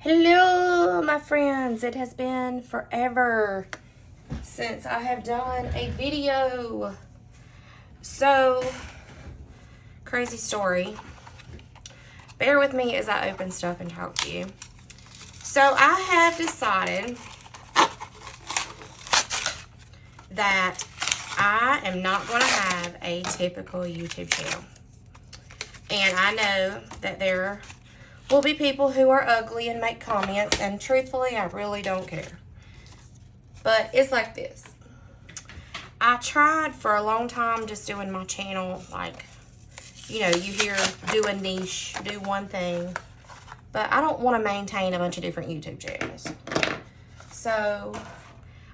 Hello, my friends. It has been forever since I have done a video. So, crazy story. Bear with me as I open stuff and talk to you. So, I have decided that I am not going to have a typical YouTube channel. And I know that there will be people who are ugly and make comments, and truthfully, I really don't care. But it's like this. I tried for a long time just doing my channel, like, you know, you hear do a niche, do one thing. But I don't want to maintain a bunch of different YouTube channels. So,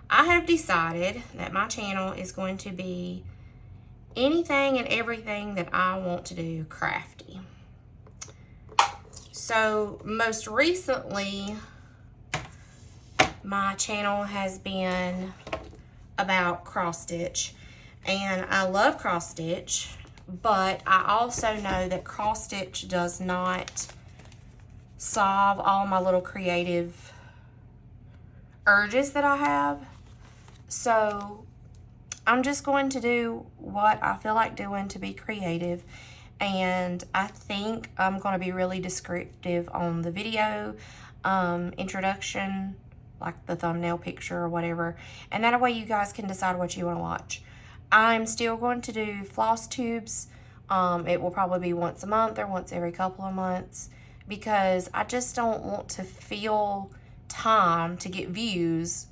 I have decided that my channel is going to be anything and everything that I want to do crafty. So, most recently, my channel has been about cross stitch. And I love cross stitch, but I also know that cross stitch does not solve all my little creative urges that I have. So, I'm just going to do what I feel like doing to be creative. And I think I'm going to be really descriptive on the video, introduction, like the thumbnail picture or whatever. And that way you guys can decide what you want to watch. I'm still going to do floss tubes. It will probably be once a month or once every couple of months, because I just don't want to feel time to get views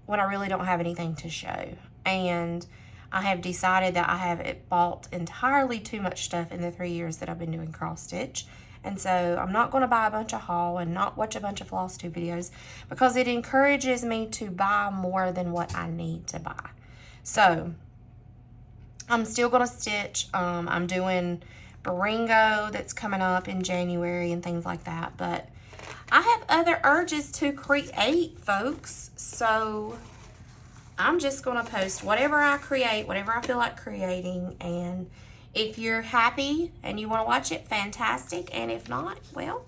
when I really don't have anything to show. And I have decided that I have bought entirely too much stuff in the 3 years that I've been doing cross stitch. And so I'm not going to buy a bunch of haul and not watch a bunch of floss tube videos, because it encourages me to buy more than what I need to buy. So I'm still going to stitch. I'm doing Baringo that's coming up in January and things like that. But I have other urges to create, folks. So I'm just going to post whatever I create, whatever I feel like creating. And if you're happy and you want to watch it, fantastic. And if not, well,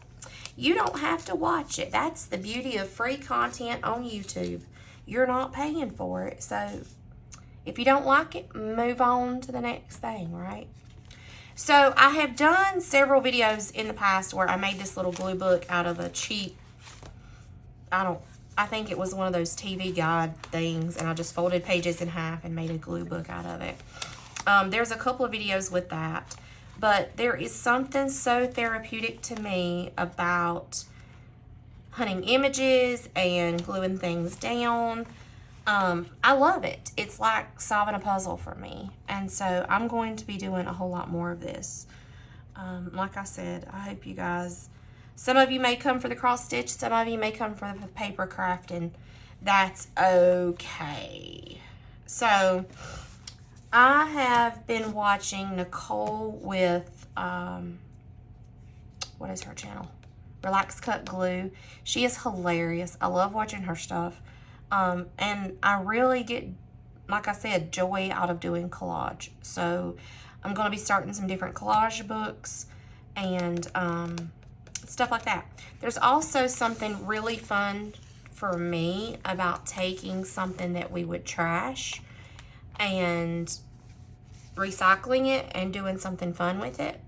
you don't have to watch it. That's the beauty of free content on YouTube. You're not paying for it. So if you don't like it, move on to the next thing, right? So I have done several videos in the past where I made this little glue book out of a cheap, I think it was one of those TV guide things, and I just folded pages in half and made a glue book out of it. There's a couple of videos with that, but there is something so therapeutic to me about hunting images and gluing things down. I love it. It's like solving a puzzle for me, and so I'm going to be doing a whole lot more of this. Like I said, I hope you guys... Some of you may come for the cross stitch. Some of you may come for the paper craft, and that's okay. So, I have been watching Nicole with, what is her channel? Relax Cut Glue. She is hilarious. I love watching her stuff. And I really get, like I said, joy out of doing collage. So, I'm going to be starting some different collage books and, stuff like that. There's also something really fun for me about taking something that we would trash and recycling it and doing something fun with it.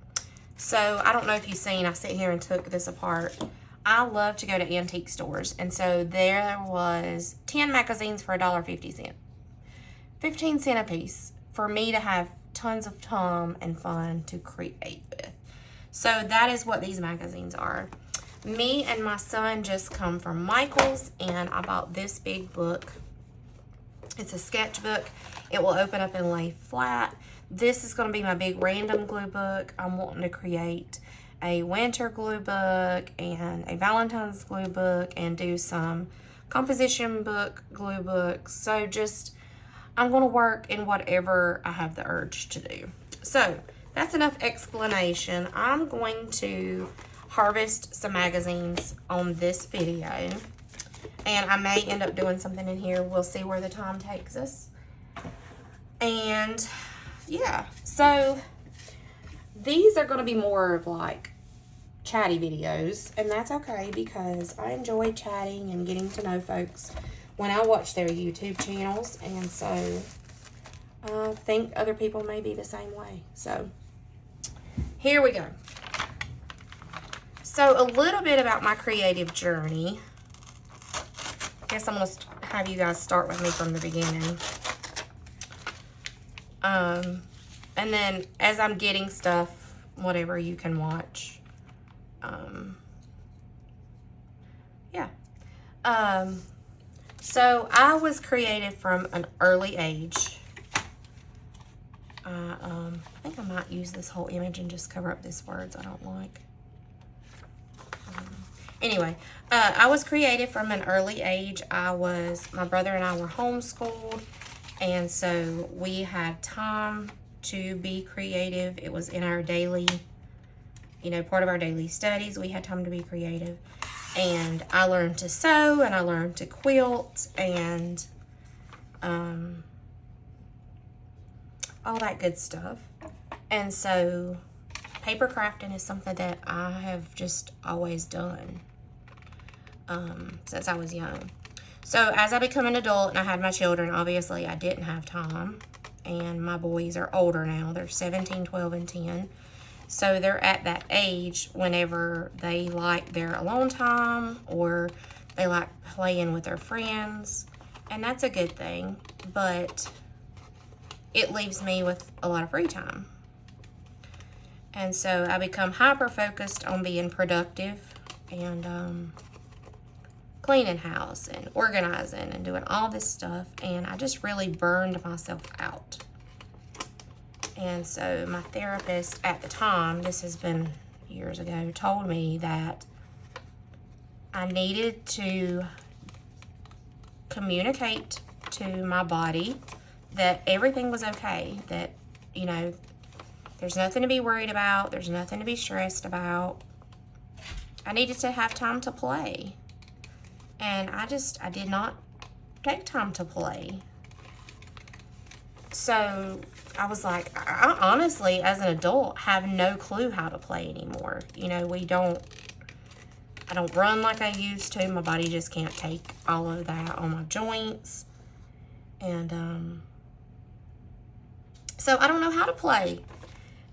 So I don't know if you've seen, I sit here and took this apart. I love to go to antique stores, and so there was 10 magazines for $1.50. 15 cents a piece for me to have tons of time and fun to create with. So that is what these magazines are. Me and my son just come from Michael's, and I bought this big book. It's a sketchbook. It will open up and lay flat. This is going to be my big random glue book. I'm wanting to create a winter glue book and a Valentine's glue book and do some composition book glue books. So just, I'm going to work in whatever I have the urge to do. So that's enough explanation. I'm going to harvest some magazines on this video, and I may end up doing something in here. We'll see where the time takes us. And yeah, so these are going to be more of like chatty videos, and that's okay because I enjoy chatting and getting to know folks when I watch their YouTube channels, and so I think other people may be the same way. So here we go. So a little bit about my creative journey. I guess I'm going to have you guys start with me from the beginning. And then as I'm getting stuff, whatever, you can watch. Yeah. So I was creative from an early age. I think I might use this whole image and just cover up these words I don't like. Anyway, I was creative from an early age. My brother and I were homeschooled, and so we had time to be creative. It was in our daily, part of our daily studies. We had time to be creative. And I learned to sew, and I learned to quilt, and all that good stuff. And so paper crafting is something that I have just always done since I was young. So as I become an adult and I had my children, obviously I didn't have time. And my boys are older now. They're 17, 12, and 10. So they're at that age whenever they like their alone time or they like playing with their friends. And that's a good thing. But it leaves me with a lot of free time. And so I become hyper-focused on being productive and cleaning house and organizing and doing all this stuff. And I just really burned myself out. And so my therapist at the time, this has been years ago, told me that I needed to communicate to my body that everything was okay, that, there's nothing to be worried about, there's nothing to be stressed about. I needed to have time to play. And I did not take time to play. So I was like, I honestly, as an adult, have no clue how to play anymore. I don't run like I used to. My body just can't take all of that on my joints. And so I don't know how to play.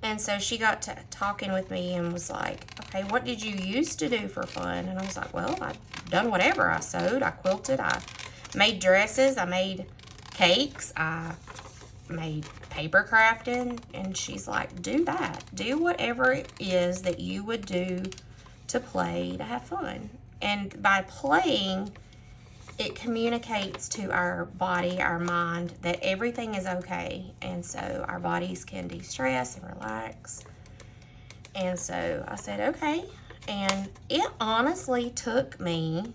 And so she got to talking with me and was like, okay, what did you used to do for fun? And I was like, well, I've done whatever. I sewed, I quilted, I made dresses, I made cakes, I made paper crafting. And she's like, do that. Do whatever it is that you would do to play, to have fun. And by playing, it communicates to our body, our mind, that everything is okay. And so our bodies can de-stress and relax. And so I said, okay. And it honestly took me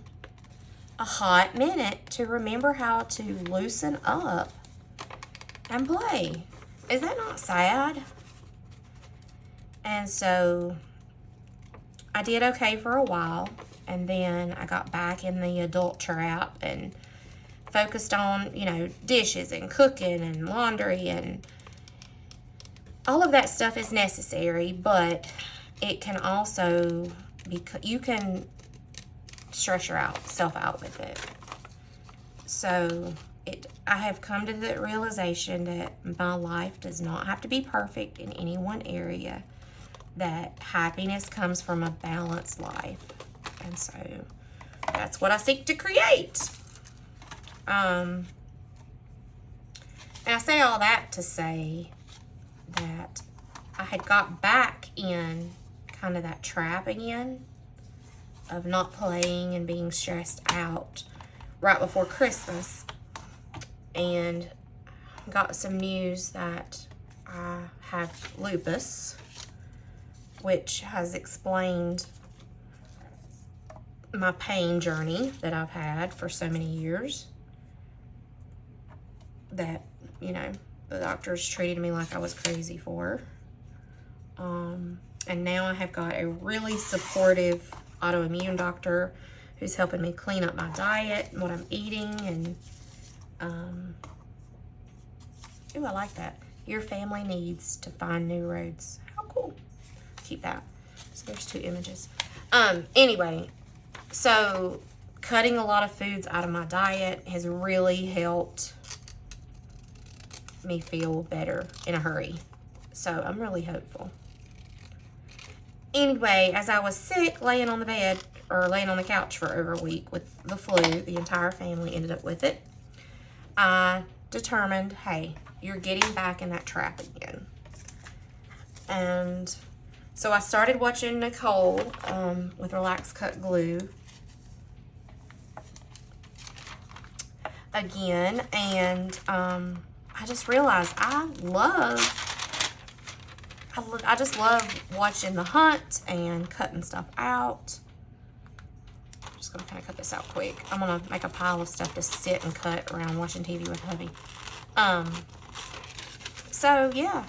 a hot minute to remember how to loosen up and play. Is that not sad? And so I did okay for a while. And then I got back in the adult trap and focused on, dishes and cooking and laundry, and all of that stuff is necessary, but it can also be, you can stress yourself out with it. So I have come to the realization that my life does not have to be perfect in any one area, that happiness comes from a balanced life. And so that's what I seek to create. And I say all that to say that I had got back in kind of that trap again of not playing and being stressed out right before Christmas. And got some news that I have lupus, which has explained my pain journey that I've had for so many years, that, the doctors treated me like I was crazy for. And now I have got a really supportive autoimmune doctor who's helping me clean up my diet and what I'm eating. And, ooh, I like that. Your family needs to find new roads. How cool. Keep that. So there's 2 images. Anyway, so cutting a lot of foods out of my diet has really helped me feel better in a hurry. So I'm really hopeful. Anyway, as I was sick, laying on the bed, or laying on the couch for over a week with the flu, the entire family ended up with it, I determined, hey, you're getting back in that trap again. And so I started watching Nicole with Relax Cut Glue again, and I just realized I just love watching the hunt and cutting stuff out. I'm just gonna kind of cut this out quick. I'm gonna make a pile of stuff to sit and cut around watching TV with hubby. So yeah,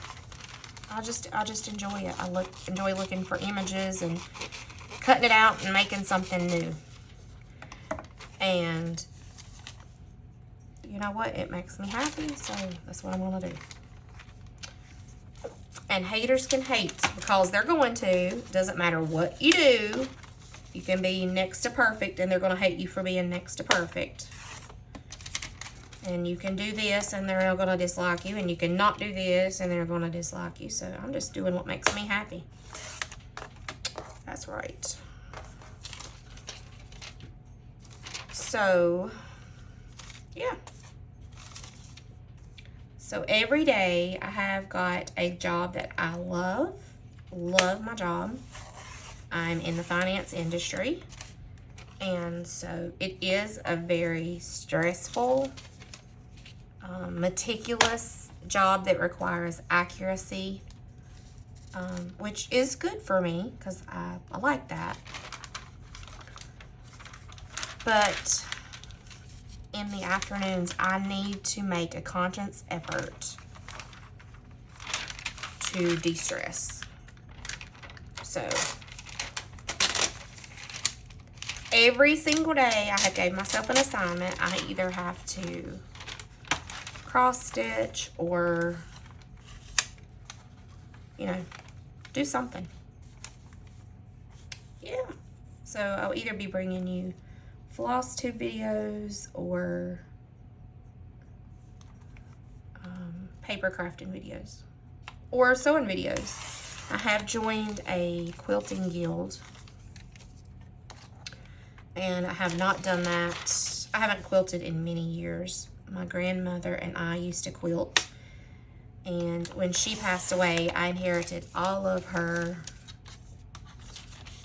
I just enjoy it. I enjoy looking for images and cutting it out and making something new. And you know what? It makes me happy, so that's what I'm gonna do. And haters can hate, because they're going to. Doesn't matter what you do. You can be next to perfect, and they're going to hate you for being next to perfect. And you can do this, and they're going to dislike you. And you can not do this, and they're going to dislike you. So I'm just doing what makes me happy. That's right. So, yeah. So every day I have got a job that I love my job. I'm in the finance industry, and so it is a very stressful, meticulous job that requires accuracy, which is good for me because I like that. But in the afternoons, I need to make a conscious effort to de-stress. So every single day I have gave myself an assignment. I either have to cross stitch or, you know, do something. Yeah. So I'll either be bringing you floss tube videos or paper crafting videos or sewing videos. I have joined a quilting guild, and I have not done that. I haven't quilted in many years. My grandmother and I used to quilt, and when she passed away, I inherited all of her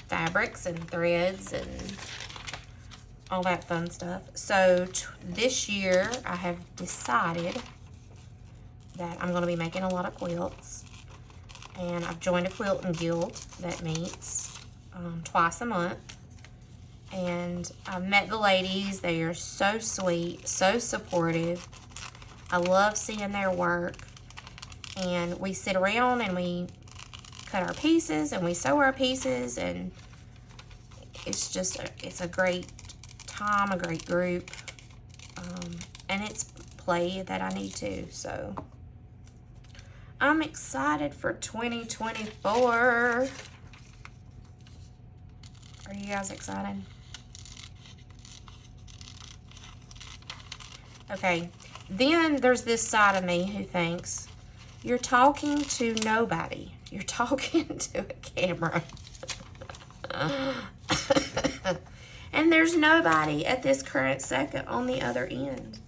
fabrics and threads and all that fun stuff. So this year I have decided that I'm going to be making a lot of quilts, and I've joined a quilting guild that meets twice a month, and I've met the ladies. They are so sweet, so supportive. I love seeing their work, and we sit around and we cut our pieces and we sew our pieces, and it's a great time, a great group, and it's play that I need too. So I'm excited for 2024. Are you guys excited? Okay, then there's this side of me who thinks you're talking to nobody. You're talking to a camera. And there's nobody at this current second on the other end.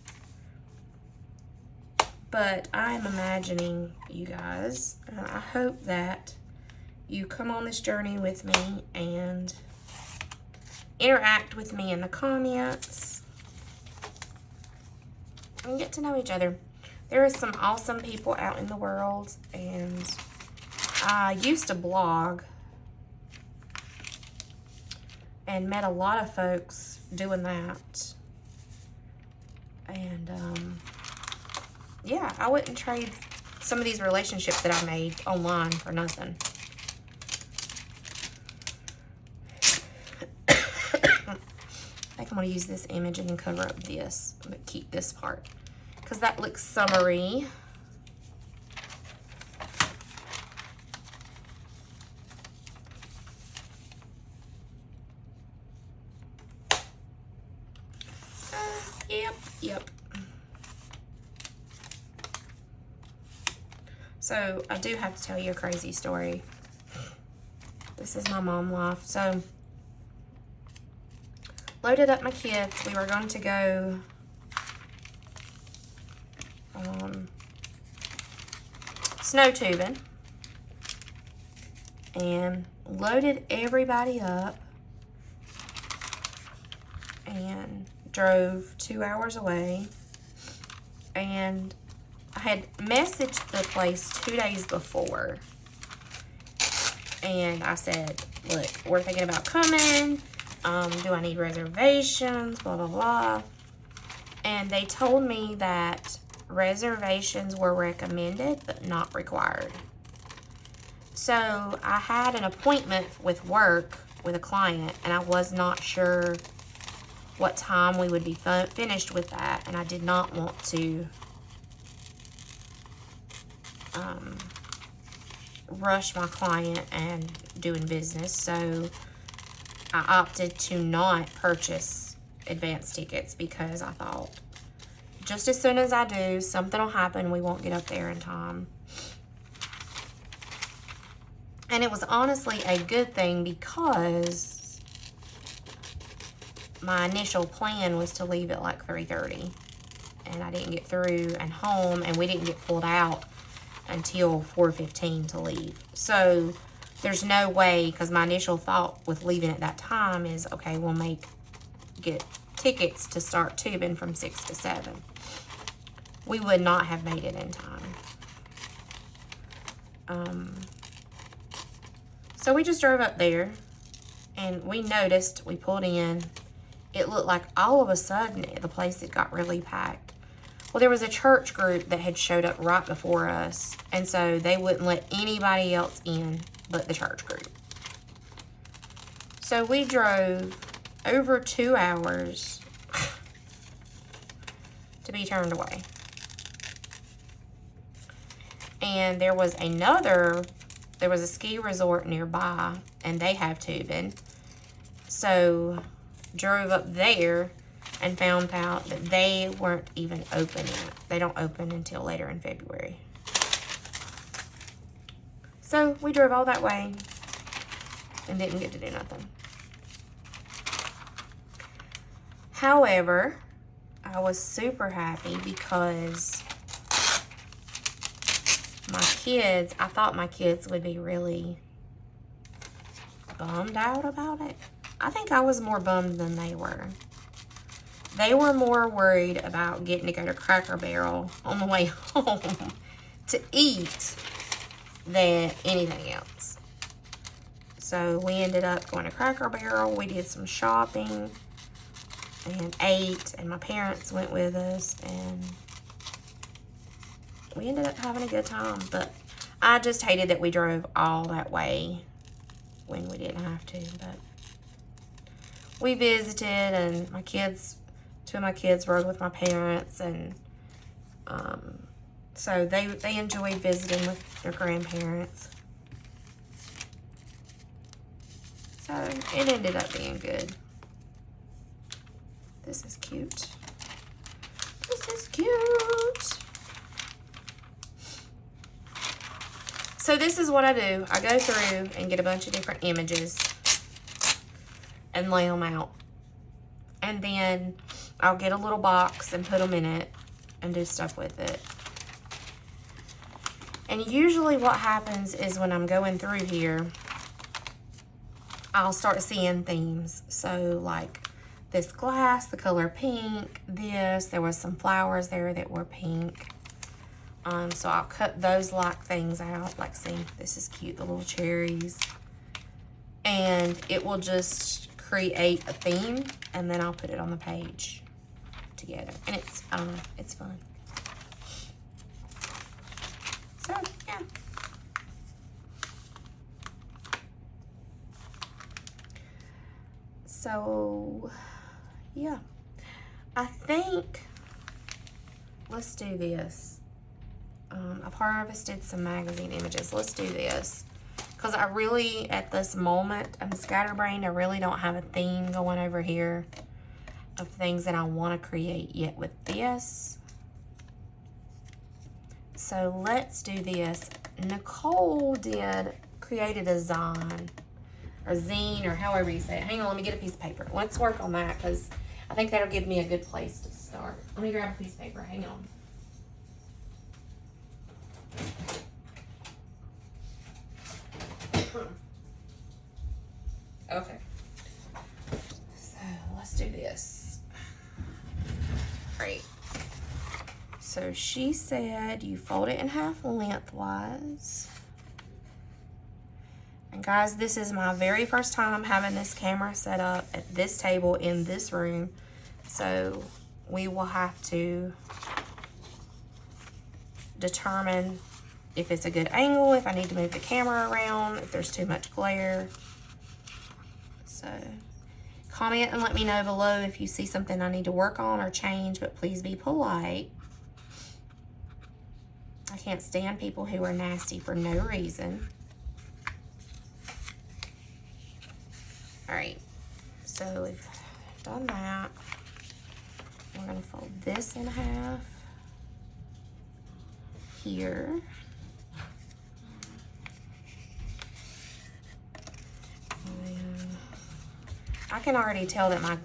But I'm imagining you guys, and I hope that you come on this journey with me and interact with me in the comments and get to know each other. There are some awesome people out in the world, and I used to blog and met a lot of folks doing that. And yeah, I wouldn't trade some of these relationships that I made online for nothing. I think I'm going to use this image and then cover up this, but keep this part because that looks summery. Yep. So I do have to tell you a crazy story. This is my mom life. So loaded up my kids. We were going to go snow tubing, and loaded everybody up and drove 2 hours away. And I had messaged the place 2 days before, and I said, look, we're thinking about coming. Do I need reservations? Blah, blah, blah. And they told me that reservations were recommended, but not required. So I had an appointment with work with a client, and I was not sure what time we would be finished with that, and I did not want to rush my client and doing business, so I opted to not purchase advance tickets because I thought, just as soon as I do, something will happen. We won't get up there in time. And it was honestly a good thing because my initial plan was to leave at like 3:30. And I didn't get through and home, and we didn't get pulled out until 4:15 to leave. So there's no way, because my initial thought with leaving at that time is, okay, we'll get tickets to start tubing from 6 to 7. We would not have made it in time. So we just drove up there, and we noticed, we pulled in, it looked like all of a sudden the place had got really packed. Well, there was a church group that had showed up right before us, and so they wouldn't let anybody else in but the church group. So we drove over 2 hours to be turned away. And there was a ski resort nearby, and they have tubing. So drove up there and found out that they weren't even open yet. They don't open until later in February. So we drove all that way and didn't get to do nothing. However, I was super happy because I thought my kids would be really bummed out about it. I think I was more bummed than they were. They were more worried about getting to go to Cracker Barrel on the way home to eat than anything else. So we ended up going to Cracker Barrel. We did some shopping and ate, and my parents went with us, and we ended up having a good time. But I just hated that we drove all that way when we didn't have to. But we visited, and two of my kids rode with my parents, and so they enjoyed visiting with their grandparents. So it ended up being good. This is cute. This is cute. So this is what I do. I go through and get a bunch of different images and lay them out. And then I'll get a little box and put them in it and do stuff with it. And usually what happens is when I'm going through here, I'll start seeing themes. So like this glass, the color pink, there was some flowers there that were pink. So I'll cut those like things out. Like, see, this is cute, the little cherries. And it will just create a theme, and then I'll put it on the page together. And I don't know, it's fun. So, yeah. So, yeah. I think, let's do this. I've harvested some magazine images. Let's do this. Because I really, at this moment, I'm scatterbrained. I really don't have a theme going over here. of things that I want to create yet with this. So let's do this. Nicole created a Zine, or Zine, or however you say it. Hang on, let me get a piece of paper. Let's work on that, because I think that'll give me a good place to start. Let me grab a piece of paper. Hang on. Okay. So let's do this. Great. So she said you fold it in half lengthwise. And guys, this is my very first time having this camera set up at this table in this room. So we will have to determine if it's a good angle, if I need to move the camera around, if there's too much glare. So comment and let me know below if you see something I need to work on or change, but please be polite. I can't stand people who are nasty for no reason. All right, so we've done that. We're gonna fold this in half here. And I can already tell that my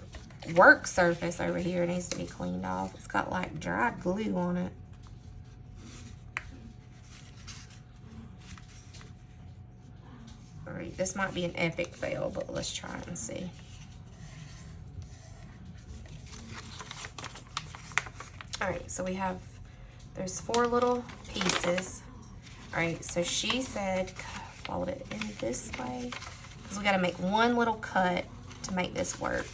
work surface over here needs to be cleaned off. It's got like dry glue on it. All right, this might be an epic fail, but let's try it and see. All right, so there's 4 little pieces. All right, so she said fold it in this way, because we got to make one little cut to make this work.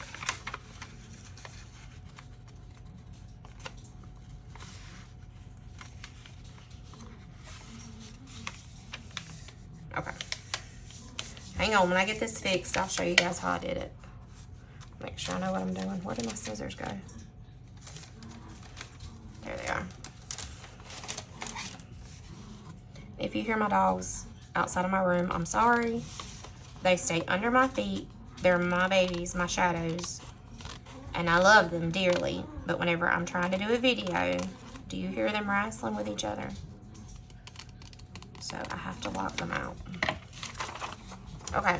Okay. Hang on, when I get this fixed, I'll show you guys how I did it. Make sure I know what I'm doing. Where did my scissors go? There they are. If you hear my dogs outside of my room, I'm sorry. They stay under my feet. They're my babies, my shadows. And I love them dearly. But whenever I'm trying to do a video, do you hear them wrestling with each other? So I have to lock them out. Okay.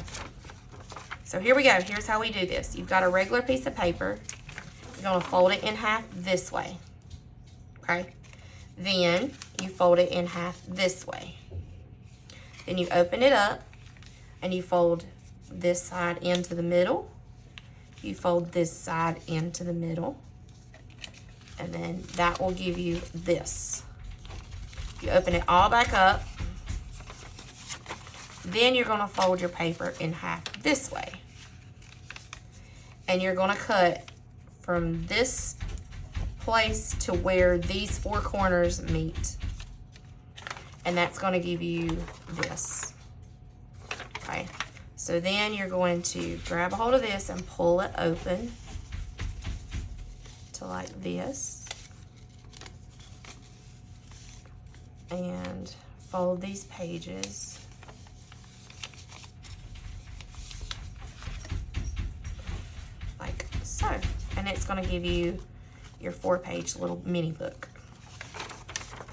So here we go. Here's how we do this. You've got a regular piece of paper. You're going to fold it in half this way. Okay? Then you fold it in half this way. Then you open it up and you fold this side into the middle. You fold this side into the middle. And then that will give you this. You open it all back up. Then you're going to fold your paper in half this way. And you're going to cut from this place to where these 4 corners meet. And that's going to give you this. Okay. So then you're going to grab a hold of this and pull it open to like this. And fold these pages. Like so. And it's going to give you your 4-page little mini book.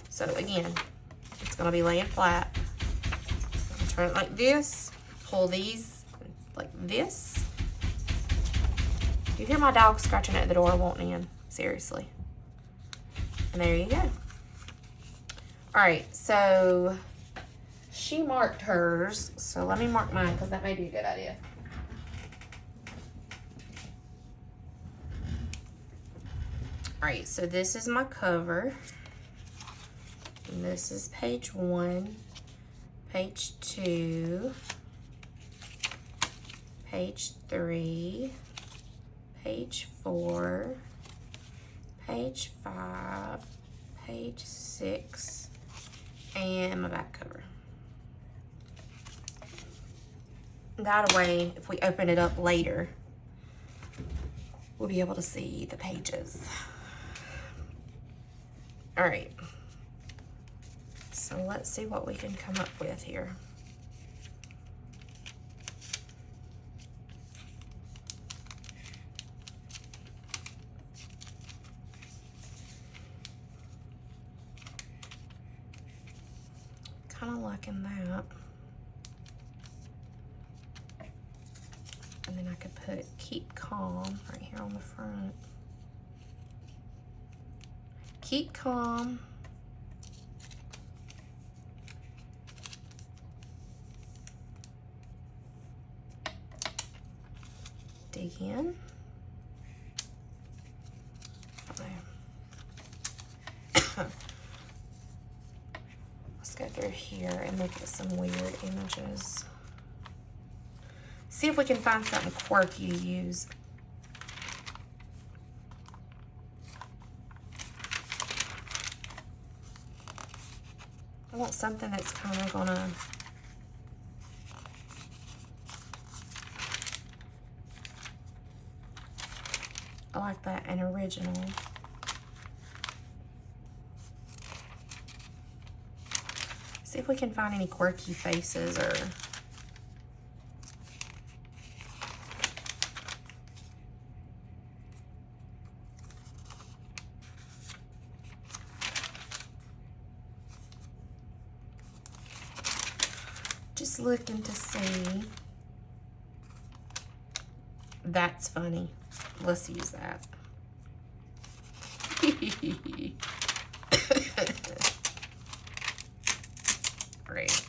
So again, it's going to be laying flat. Turn it like this. Pull these like this. You hear my dog scratching at the door wanting in? Seriously. And there you go. Alright, so she marked hers. So let me mark mine because that may be a good idea. Alright, so this is my cover. And this is page 1, page 2, page 3, page 4, page 5, page 6, and my back cover. That way, if we open it up later, we'll be able to see the pages. All right, so let's see what we can come up with here. liking that. And then I could put keep calm right here on the front. Keep calm. Dig in. Let's go through here and look at some weird images. See if we can find something quirky to use. I want something that's kind of gonna I like that, an original. See if we can find any quirky faces or just looking to see. That's funny. Let's use that. Great.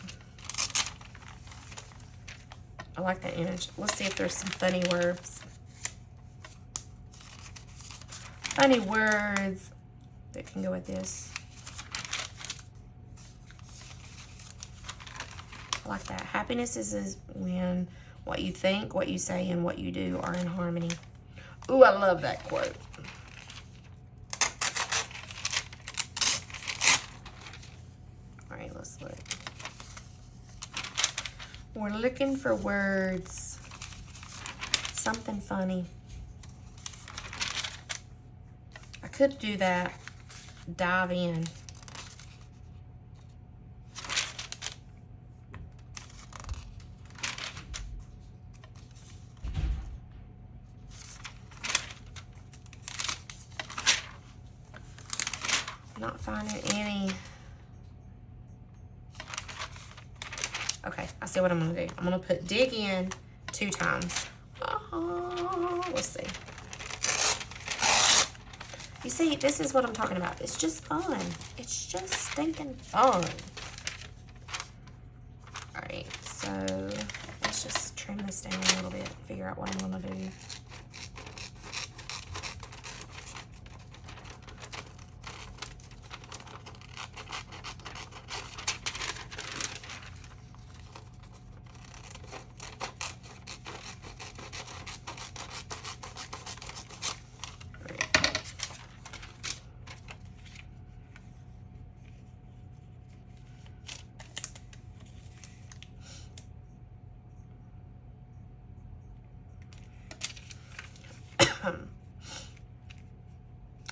I like that image. Let's see if there's some funny words. Funny words that can go with this. I like that. Happiness is when what you think, what you say, and what you do are in harmony. Ooh, I love that quote. All right, let's look. We're looking for words. Something funny. I could do that. Dive in. Not finding any. Okay, I see what I'm gonna do. I'm gonna put dig in 2 times. Let's see. You see, this is what I'm talking about. It's just fun. It's just stinking fun. All right, so let's just trim this down a little bit, figure out what I'm gonna do.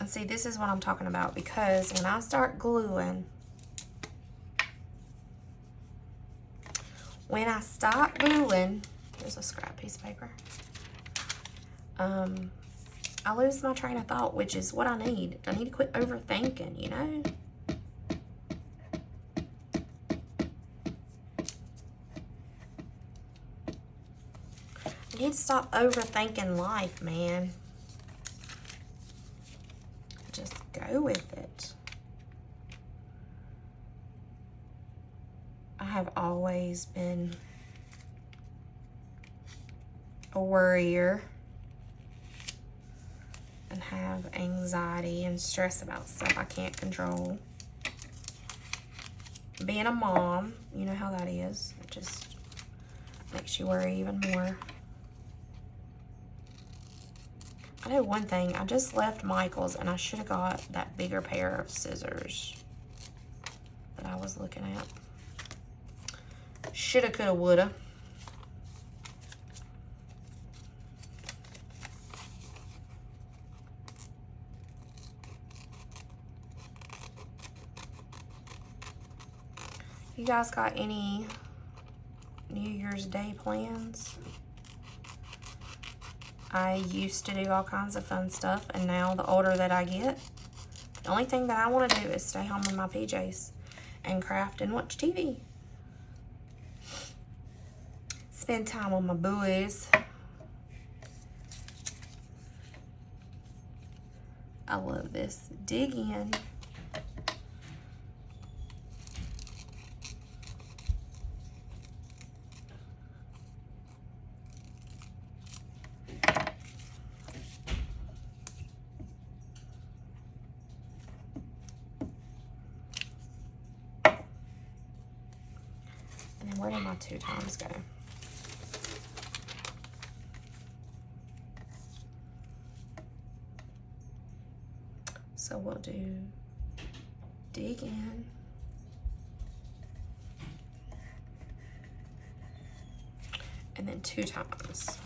And see, this is what I'm talking about, because when I start gluing, here's a scrap piece of paper, I lose my train of thought, which is what I need. I need to quit overthinking, you know? I need to stop overthinking life, man. Just go with it. I have always been a worrier and have anxiety and stress about stuff I can't control. Being a mom, you know how that is. It just makes you worry even more. I know one thing, I just left Michael's and I should have got that bigger pair of scissors that I was looking at. Shoulda, coulda, woulda. You guys got any New Year's Day plans? I used to do all kinds of fun stuff, and now the older that I get, the only thing that I want to do is stay home in my PJs and craft and watch TV. spend time with my boys. I love this. Dig in. And then where did my 2 times go? So we'll do dig in, and then 2 times.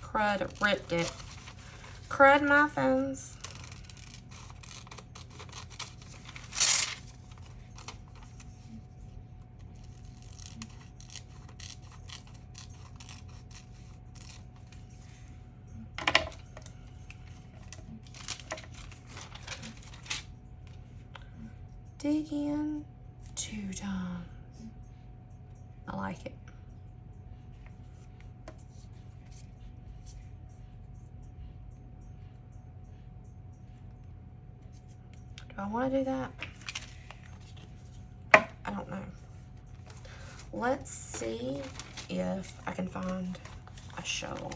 Crud ripped it. Crud muffins. Dig in 2 times. I like it. Do I want to do that? I don't know. Let's see if I can find a shovel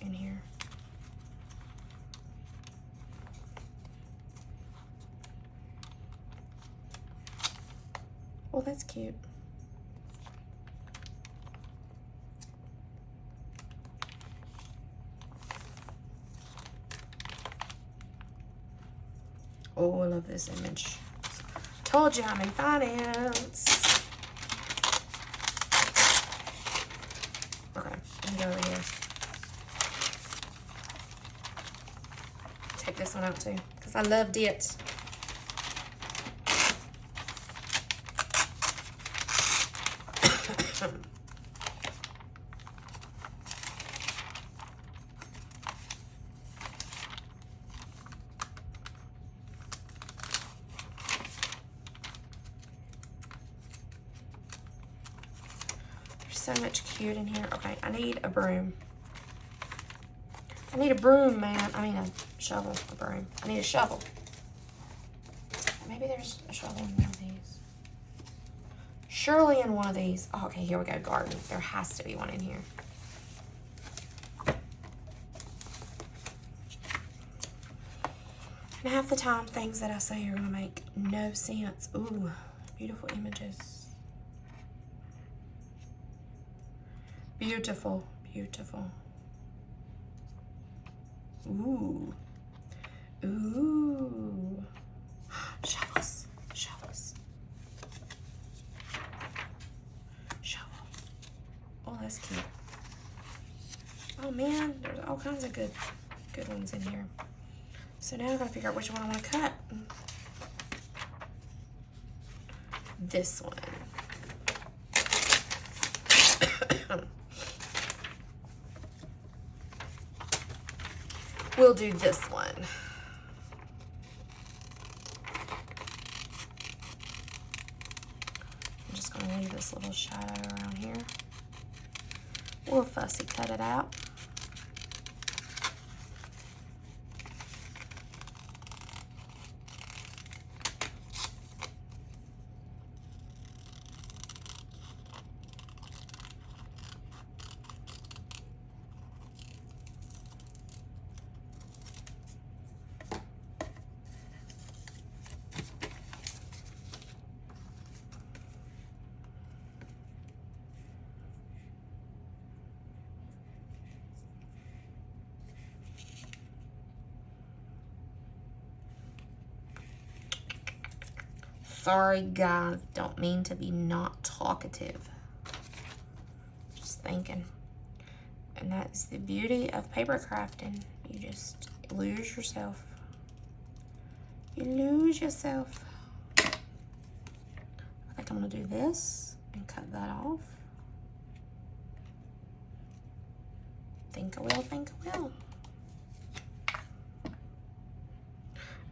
in here. Well, that's cute. Oh, I love this image. Told you I'm in finance. Okay, let me go over here. Take this one out too, because I loved it. So much cute in here. Okay, I need a broom. I need a broom, man. I mean a shovel, a broom. I need a shovel. Maybe there's a shovel in one of these. Surely in one of these. Oh, okay, here we go, garden. There has to be one in here. And half the time, things that I say are gonna make no sense. Ooh, beautiful images. Beautiful, beautiful. Ooh. Ooh. Shovels, shovels. Shovel. Oh, that's cute. Oh man, there's all kinds of good ones in here. So now I gotta figure out which one I want to cut. This one. We'll do this one. I'm just gonna leave this little shadow around here. We'll fussy cut it out. Sorry, guys. Don't mean to be not talkative. Just thinking. And that's the beauty of paper crafting. You just lose yourself. You lose yourself. I think I'm going to do this and cut that off. think I will, think I will.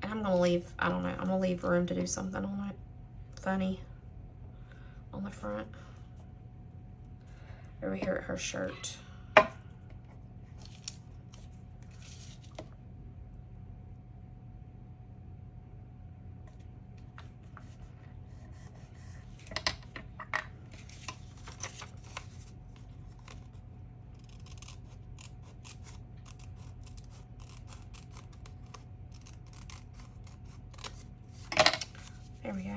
And I'm gonna leave, I don't know, I'm gonna leave room to do something on it funny on the front. Over here at her shirt. There we go.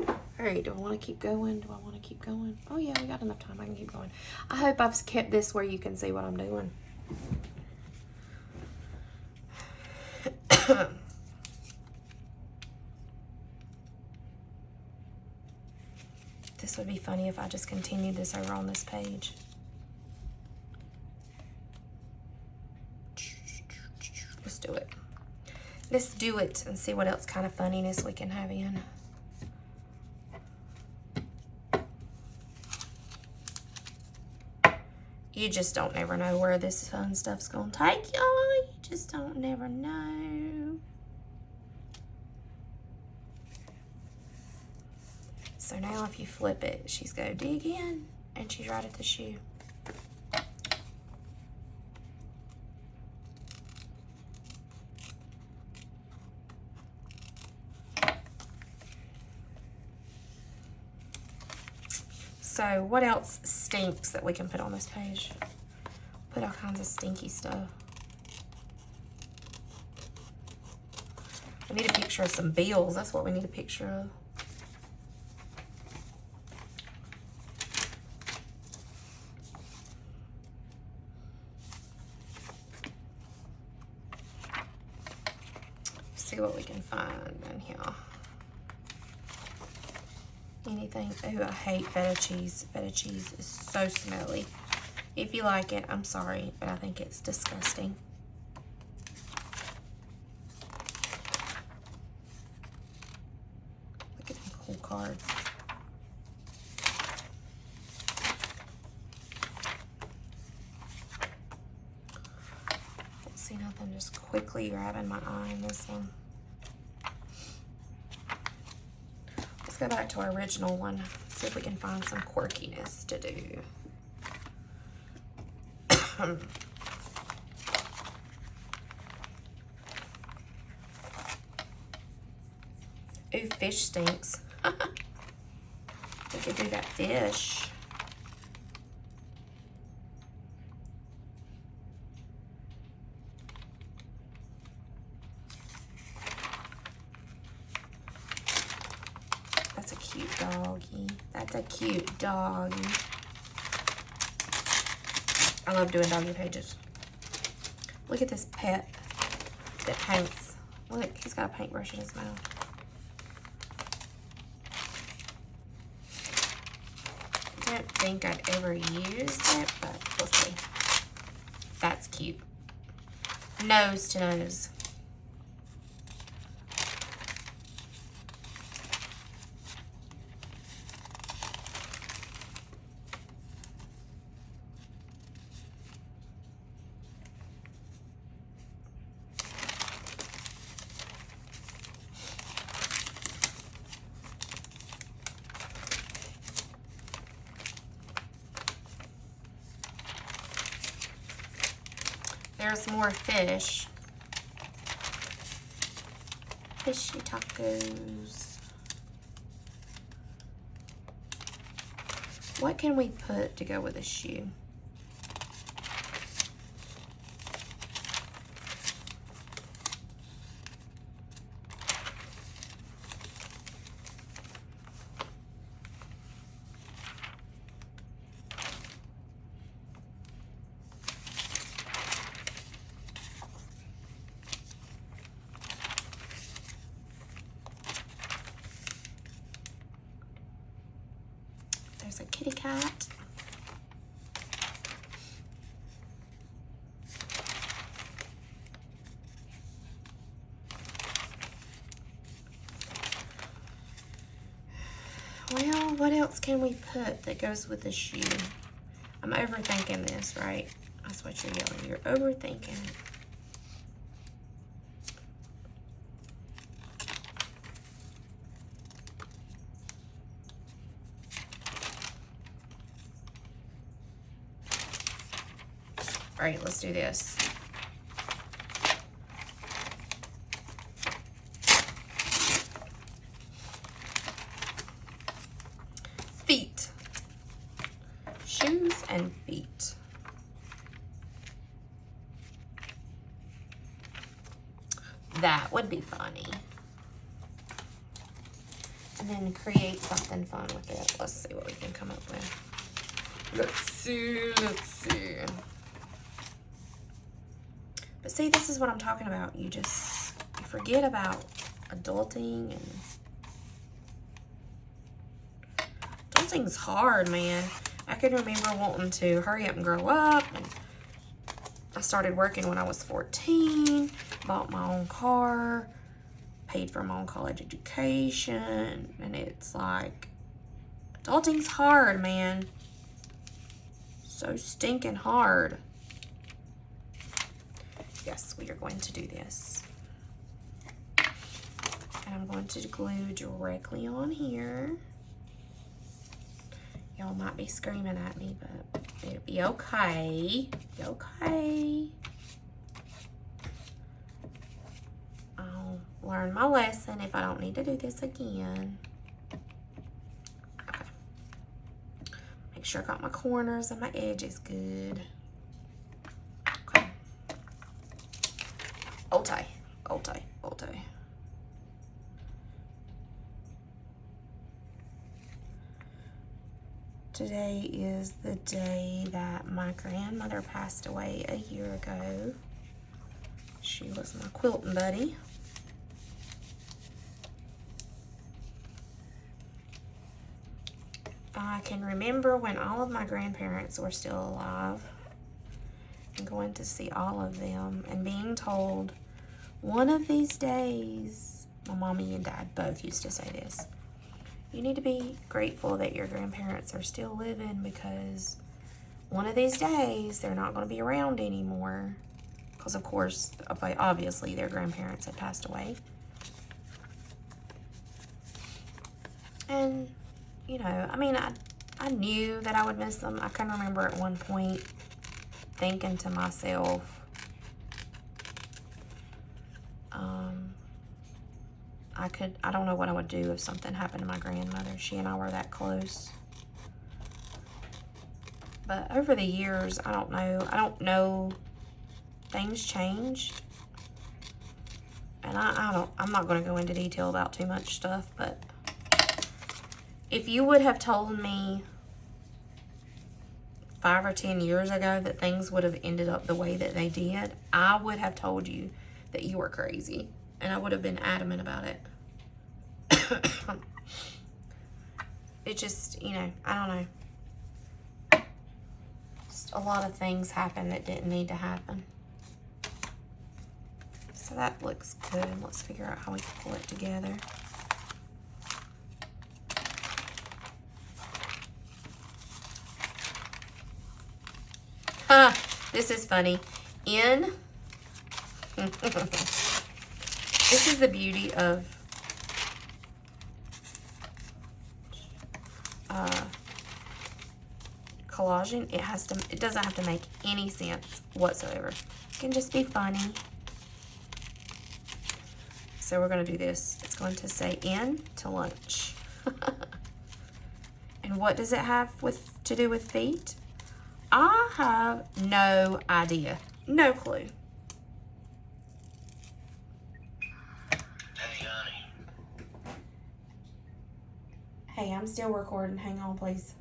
All right, do I want to keep going? Do I want to keep going? Oh yeah, we got enough time. I can keep going. I hope I've kept this where you can see what I'm doing. This would be funny if I just continued this over on this page. Let's do it. Let's do it and see what else kind of funniness we can have in. You just don't never know where this fun stuff's gonna take y'all. You just don't never know. So now if you flip it, she's gonna dig in and she's right at the shoe. So what else stinks that we can put on this page? Put all kinds of stinky stuff. We need a picture of some bills. That's what we need a picture of. See what we can find in here. Anything. Oh, I hate feta cheese. Feta cheese is so smelly. If you like it, I'm sorry, but I think it's disgusting. Look at them cool cards. Don't see nothing just quickly grabbing my eye in this one. Let's go back to our original one, see if we can find some quirkiness to do. Ooh, fish stinks. We could do that fish. That's a cute doggy. That's a cute doggy. I love doing doggy pages. Look at this pet that paints. Look, he's got a paintbrush in his mouth. I don't think I've ever used it, but we'll see. That's cute. Nose to nose. There's more fish. Fishy tacos. What can we put to go with a shoe? There's a kitty cat. Well, what else can we put that goes with the shoe? I'm overthinking this, right? That's what you're yelling. You're overthinking it. All right, let's do this. Feet. Shoes and feet. That would be funny. And then create something fun with it. Let's see what we can come up with. Let's see. But see, this is what I'm talking about. You forget about adulting, and adulting's hard, man. I can remember wanting to hurry up and grow up, and I started working when I was 14, bought my own car, paid for my own college education, and it's like, adulting's hard, man. So stinking hard. Yes, we are going to do this. And I'm going to glue directly on here. Y'all might be screaming at me, but it'll be okay. Be okay. I'll learn my lesson if I don't need to do this again. Okay. Make sure I got my corners and my edges good. Okay. Old-tie. Today is the day that my grandmother passed away a year ago. She was my quilting buddy. I can remember when all of my grandparents were still alive and going to see all of them and being told, one of these days, my mommy and dad both used to say this, you need to be grateful that your grandparents are still living, because one of these days they're not going to be around anymore. Because of course, obviously their grandparents had passed away. And, you know, I mean, I knew that I would miss them. I can remember at one point thinking to myself, I don't know what I would do if something happened to my grandmother. She and I were that close. But over the years, I don't know. Things changed. And I'm not going to go into detail about too much stuff, but if you would have told me 5 or 10 years ago that things would have ended up the way that they did, I would have told you that you were crazy. And I would have been adamant about it. It just, you know, I don't know. Just a lot of things happened that didn't need to happen. So that looks good. Let's figure out how we can pull it together. This is funny. This is the beauty of collaging. It doesn't have to make any sense whatsoever. It can just be funny. So we're going to do this. It's going to say "in to lunch." And what does it have to do with feet? I have no idea. No clue. Hey, honey. Hey, I'm still recording. Hang on, please.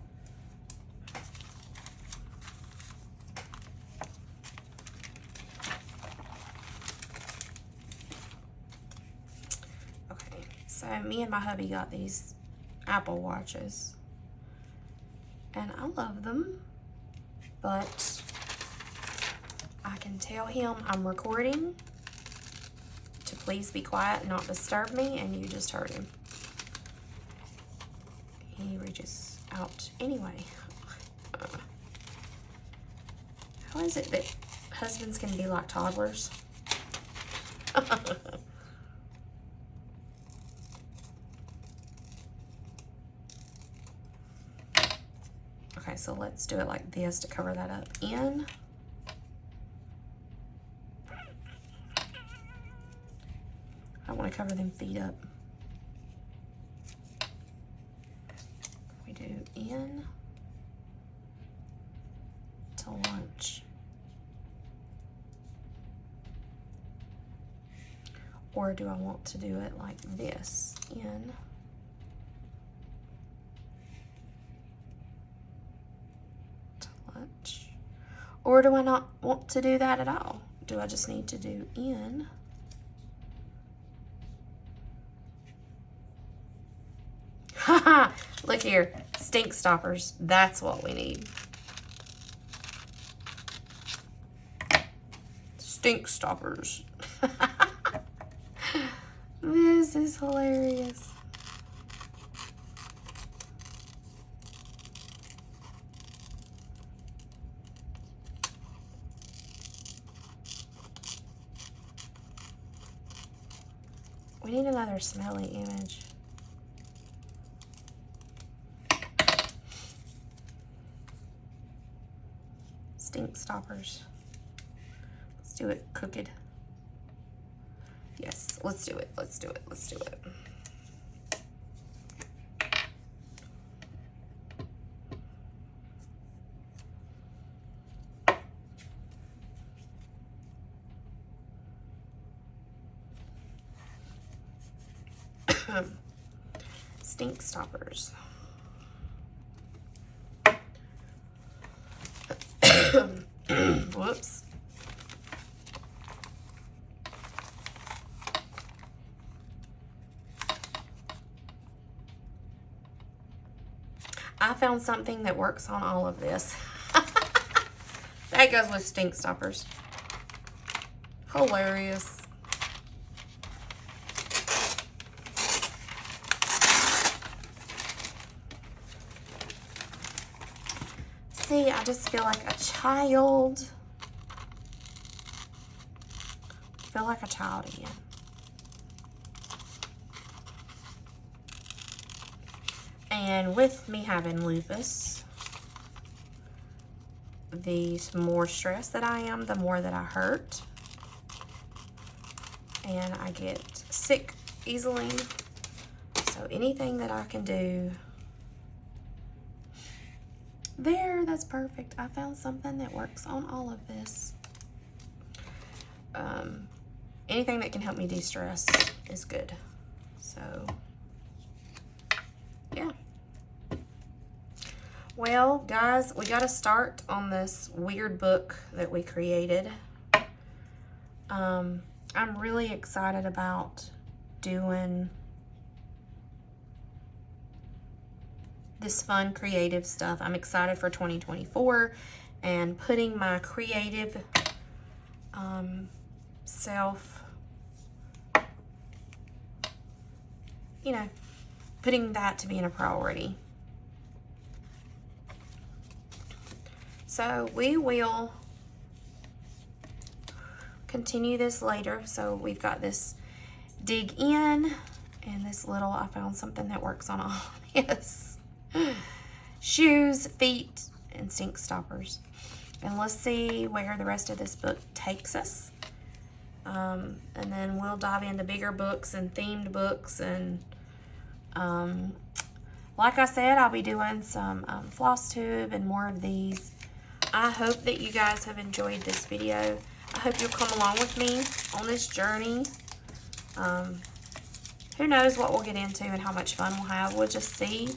Okay, so me and my hubby got these Apple Watches. And I love them. But I can tell him I'm recording to please be quiet and not disturb me, and you just heard him. he reaches out anyway. How is it that husbands can be like toddlers? Okay, so let's do it like this to cover that up. In. I want to cover them feet up. We do in to lunch. Or do I want to do it like this? In to lunch. Or do I not want to do that at all? Do I just need to do in? Haha, look here, stink stoppers. That's what we need. Stink stoppers. This is hilarious. We need another smelly image. Stink stoppers. Let's do it crooked. Yes, let's do it. Let's do it. Let's do it. Stink stoppers. Whoops. I found something that works on all of this. That goes with stink stoppers. Hilarious. See, I just feel like a child. I feel like a child again. And with me having lupus, the more stressed that I am, the more that I hurt. And I get sick easily. So anything that I can do. There, that's perfect. I found something that works on all of this. Anything that can help me de-stress is good. So, yeah. Well, guys, we got to start on this weird book that we created. I'm really excited about doing this fun creative stuff. I'm excited for 2024 and putting my creative self, you know, putting that to being a priority. So we will continue this later. So we've got this dig in and this little, I found something that works on all this. Shoes, feet, and stink stoppers. And let's see where the rest of this book takes us. And then we'll dive into bigger books and themed books. And like I said, I'll be doing some floss tube and more of these. I hope that you guys have enjoyed this video. I hope you'll come along with me on this journey. Who knows what we'll get into and how much fun we'll have. We'll just see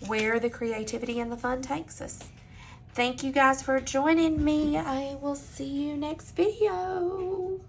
where the creativity and the fun takes us. Thank you guys for joining me. I will see you next video.